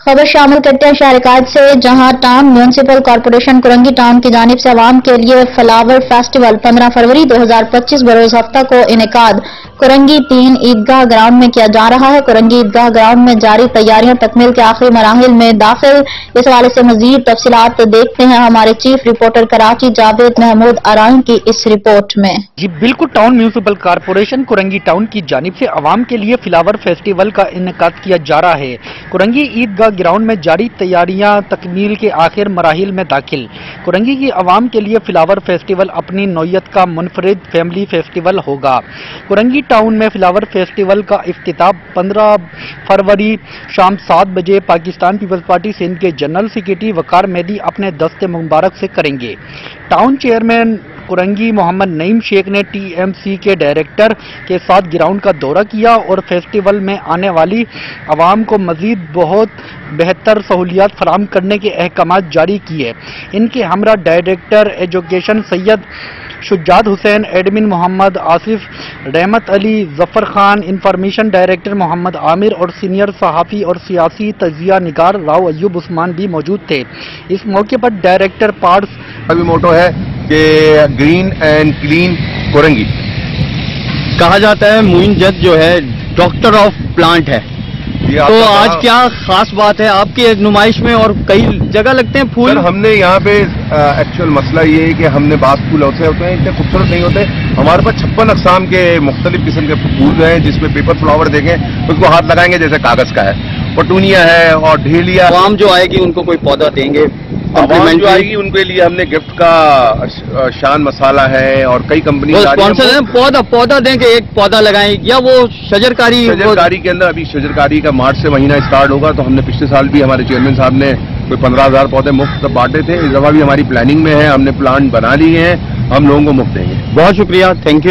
خبر شامل کرتے ہیں شہر قائد سے، جہاں town municipal corporation Korangi town کی جانب سے عوام کے لیے فلاور فیسٹیول 15 فروری 2025 بروز ہفتہ کو انعقاد کرنگی 3 عیدگاہ گراؤنڈ میں کیا جا رہا ہے۔ کرنگی عیدگاہ گراؤنڈ میں جاری تیاریاں تکمیل کے آخری مراحل میں داخل۔ اس حوالے سے مزید تفصیلات دیکھتے ہیں ہمارے چیف رپورٹر کراچی جاوید محمود آرائن کی اس رپورٹ میں۔ جی بالکل، town municipal corporation Korangi town کی جانب سے عوام کے لیے فلاور فیسٹیول کا انعقاد کیا جا رہا ہے۔ کرنگی عیدگاہ گراؤنڈ میں جاری تیاریاں تکمیل کے آخر مراحل میں داخل۔ کرنگی کی عوام کے لیے فلاور فیسٹیول اپنی نوعیت کا منفرد فیملی فیسٹیول ہوگا۔ کرنگی ٹاؤن میں فلاور فیسٹیول کا افتتاح 15 فروری شام 7 بجے پاکستان پیپلز پارٹی سندھ کے جنرل سیکرٹری وقار مہدی اپنے دست مبارک سے کریں گے۔ ٹاؤن چیئرمین کرنگی محمد نعیم شیخ نے ٹی ایم سی کے ڈائریکٹر کے ساتھ گراؤنڈ کا دورہ کیا اور فیسٹیول میں آنے والی عوام کو مزید بہت بہتر سہولیات فراہم کرنے کے احکامات جاری کیے۔ ان کے ہمراہ ڈائریکٹر ایجوکیشن سید شجاعت حسین، ایڈمن محمد آصف، رحمت علی، ظفر خان، انفارمیشن ڈائریکٹر محمد عامر اور سینئر صحافی اور سیاسی تجزیہ نگار راؤ ایوب عثمان بھی موجود تھے۔ اس موقع پر ڈائریکٹر پارٹس ابھی موٹو ہے کہ گرین اینڈ کلین کرنگی کہا جاتا ہے۔ معین جد جو ہے ڈاکٹر آف پلانٹ ہے، تو آج کیا خاص بات ہے آپ کی نمائش میں؟ اور کئی جگہ لگتے ہیں پھول۔ ہم نے یہاں پہ ایکچوئل مسئلہ یہ ہے کہ ہم نے بعض پھول ہوتے ہیں اتنے خوبصورت نہیں ہوتے۔ ہمارے پاس 56 اقسام کے مختلف قسم کے پھول ہیں، جس میں پیپر فلاور دیکھیں اس کو ہاتھ لگائیں گے جیسے کاغذ کا ہے، پٹونیا ہے اور ڈھیلیا۔ عوام جو آئے گی ان کو کوئی پودا دیں گے؟ عوام جو آئے گی ان کے لیے ہم نے گفٹ کا شان مسالہ ہے اور کئی کمپنی پودا دیں کہ ایک پودا لگائیں، یا وہ شجرکاری کے اندر ابھی شجرکاری کا مارچ سے مہینہ اسٹارٹ ہوگا، تو ہم نے پچھلے سال بھی ہمارے چیئرمین صاحب نے کوئی 15,000 پودے مفت بانٹے تھے۔ اس دفعہ بھی ہماری پلاننگ میں ہے، ہم نے پلانٹ بنا لیے ہیں، ہم لوگوں کو مفت دیں گے۔ بہت شکریہ، تھینک یو۔